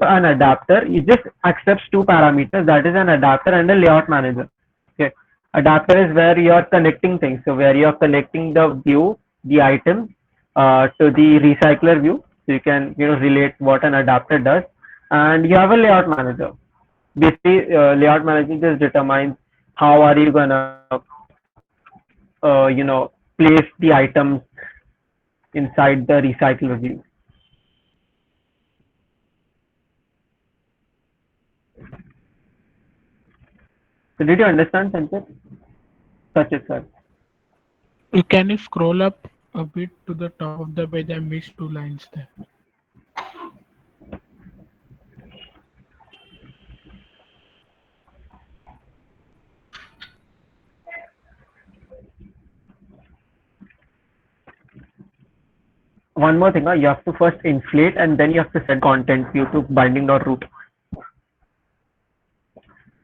an adapter. It just accepts two parameters, that is an adapter and a layout manager. Okay. Adapter is where you are connecting things. So where you are connecting the view, the item to the recycler view. So you can relate what an adapter does. And you have a layout manager. Basically, layout manager just determines how are you gonna place the items inside the recycler view. So did you understand, Sanjay? Such a sir. Can you scroll up a bit to the top of the page? I missed two lines there. One more thing, you have to first inflate and then you have to set content view to binding.root.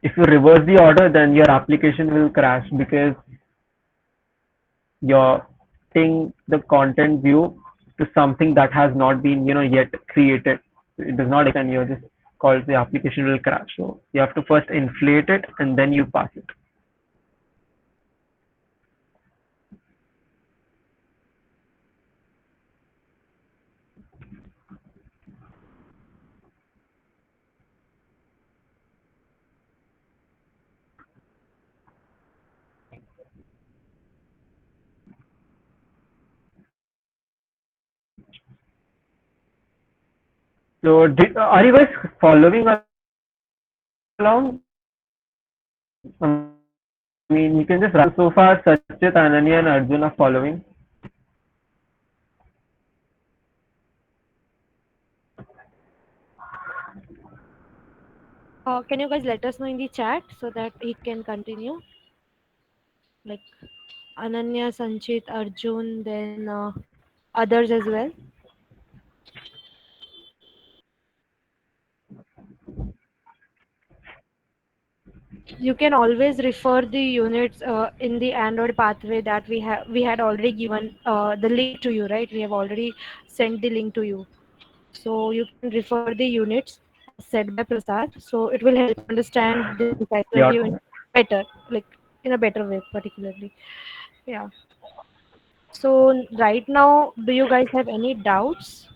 If you reverse the order, then your application will crash because you're setting the content view to something that has not been yet created. It does not exist, and you're just called the application will crash. So you have to first inflate it and then you pass it. So are you guys following along? I mean, you can just run. So far, Sachit, Ananya, and Arjun are following. Can you guys let us know in the chat so that he can continue? Like Ananya, Sanchit, Arjun, then others as well. You can always refer the units in the Android pathway that we had already given the link to you, right? We have already sent the link to you, so you can refer the units as said by Prasad. So it will help understand the recycler Yeah. view in better, like in a better way, particularly. Yeah. So right now, do you guys have any doubts?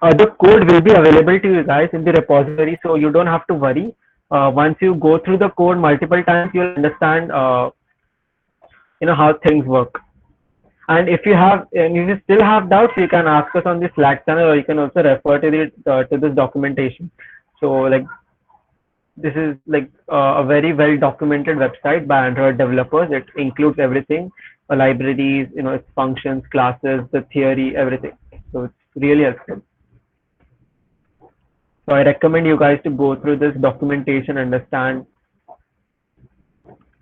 The code will be available to you guys in the repository, so you don't have to worry. Once you go through the code multiple times, you'll understand, how things work. And if you still have doubts, you can ask us on the Slack channel, or you can also refer to this documentation. So like this is like a very well documented website by Android developers. It includes everything, libraries, its functions, classes, the theory, everything. So it's really helpful. So I recommend you guys to go through this documentation, understand,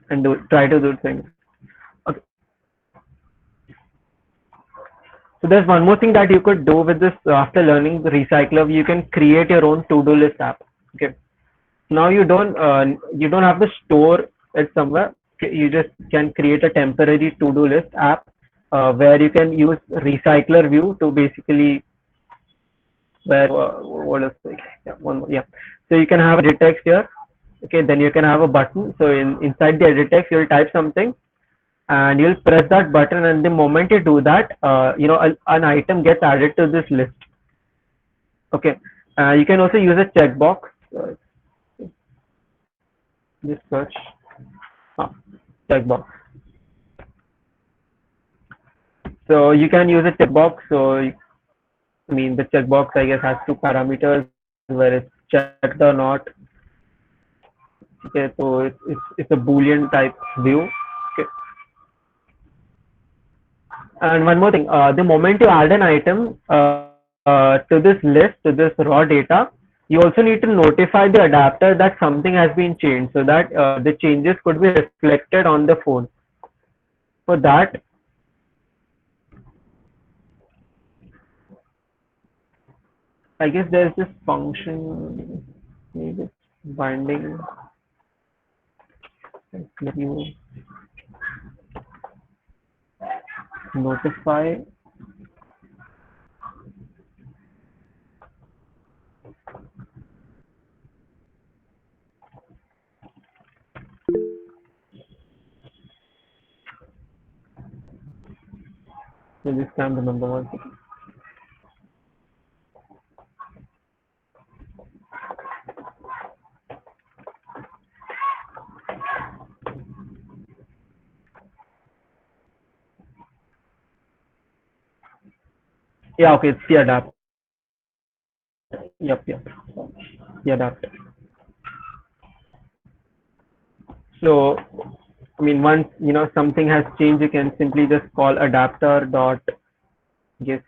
and try to do things. Okay. So there's one more thing that you could do with this after learning the recycler. You can create your own to-do list app. Okay. Now you don't have to store it somewhere. You just can create a temporary to-do list app where you can use recycler view to basically where what is like, yeah, one more, yeah. So you can have a edit text here. Okay, then you can have a button. So inside the edit text, you'll type something, and you'll press that button, and the moment you do that, an item gets added to this list. Okay, you can also use a checkbox. Just search checkbox. So you can use a checkbox. So I mean, the checkbox I guess has two parameters where it's checked or not. Okay, so it's a Boolean type view. Okay. And one more thing, the moment you add an item to this list, to this raw data, you also need to notify the adapter that something has been changed, so that the changes could be reflected on the phone. For that, I guess there's this function, maybe binding. Let you notify. I just can't remember one second. Yeah, okay, it's the adapter. Yep, the adapter. So, I mean, once something has changed, you can simply just call adapter dot get.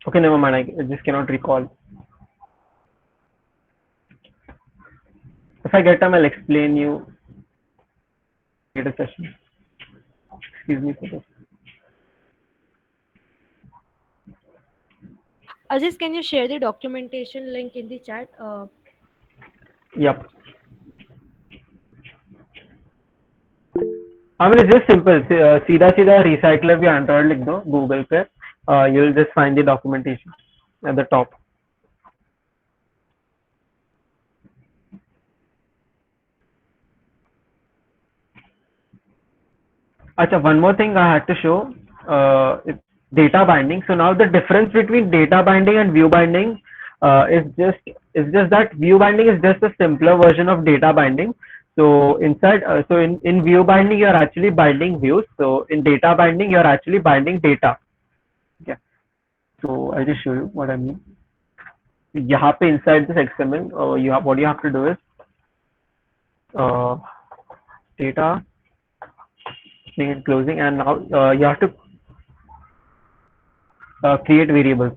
Okay, never mind. I just cannot recall. If I get time, I'll explain you later session. Excuse me for this. Aziz, can you share the documentation link in the chat? Yep. I mean, it's just simple. सीधा सीधा recycler भी Android लिख दो Google पे. You'll just find the documentation at the top. Acha, one more thing I had to show. It's data binding. So now the difference between data binding and view binding is just that view binding is just a simpler version of data binding. So inside, in view binding, you're actually binding views. So in data binding, you're actually binding data. Okay. So I'll just show you what I mean. यहाँ पे inside this XML, what you have to do is uh, data closing, and now you have to create variables.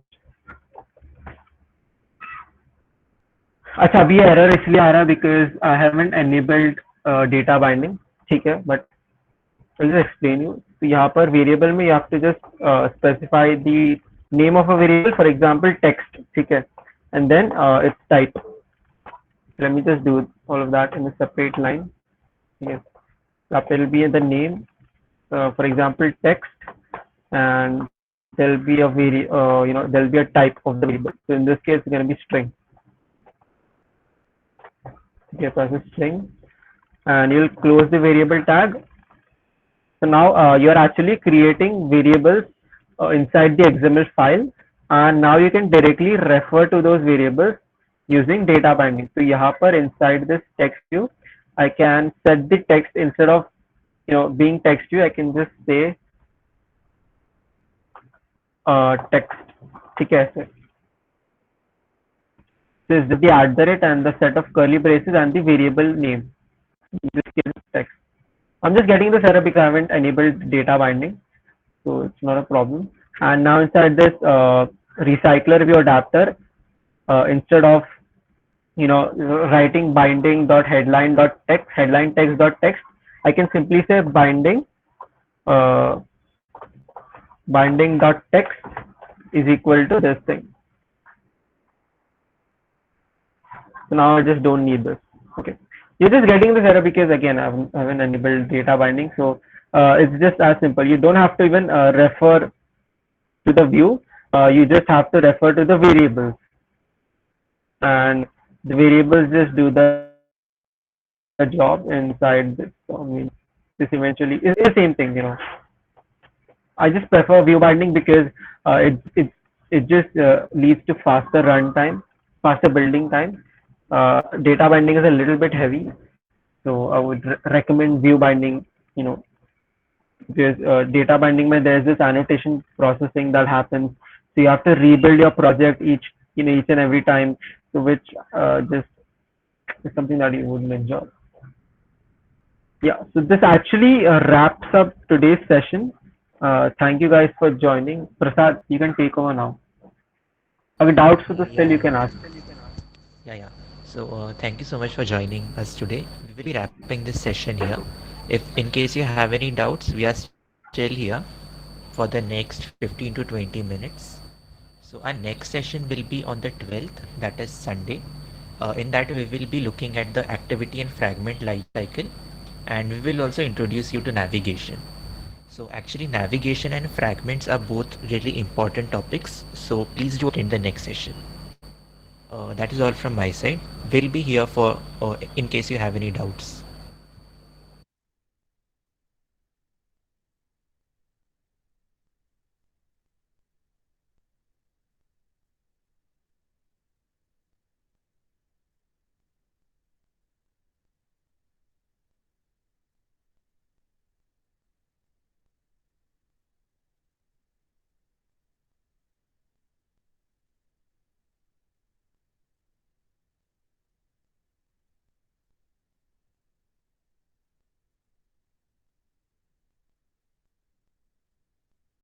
अच्छा, अभी error इसलिए आ रहा है because I haven't enabled data binding, ठीक है, but I'll just explain you. तो यहाँ पर variable में you have to just specify the name of a variable, for example text, ठीक है, and then its type. Let me just do all of that in a separate line. Yes, that will be the name, for example text, and there'll be a there'll be a type of the variable. So in this case it's going to be string. Okay, so as a string, and you'll close the variable tag. So now you're actually creating variables inside the XML file, and now you can directly refer to those variables using data binding. So यहाँ पर inside this text view, I can set the text, instead of being text view, I can just say text, ठीक है ऐसे. So is the @ and the set of curly braces and the variable name. In this case, text. I'm just getting this error because I haven't enabled data binding, so it's not a problem. And now inside this recycler view adapter, instead of writing binding.headline.text, headline text.text, I can simply say binding.text is equal to this thing. So now I just don't need this. Okay, you're just getting this error because again I haven't enabled data binding. So it's just as simple. You don't have to even refer to the view. You just have to refer to the variables, and the variables just do the job inside this. So, I mean, this eventually is the same thing. I just prefer view binding because it just leads to faster runtime, faster building time. Data binding is a little bit heavy, so I would recommend view binding. Because data binding, there's this annotation processing that happens, so you have to rebuild your project each and every time, so which just is something that you wouldn't enjoy. Yeah, so this actually wraps up today's session. Thank you guys for joining. Prasad, you can take over now. If doubts to the still you can ask. Yeah. So thank you so much for joining us today. We will be wrapping this session here. If in case you have any doubts, we are still here for the next 15 to 20 minutes. So our next session will be on the 12th, that is Sunday. In that we will be looking at the activity and fragment life cycle, and we will also introduce you to navigation. So actually navigation and fragments are both really important topics, so please do attend the next session. That is all from my side. We'll be here for in case you have any doubts.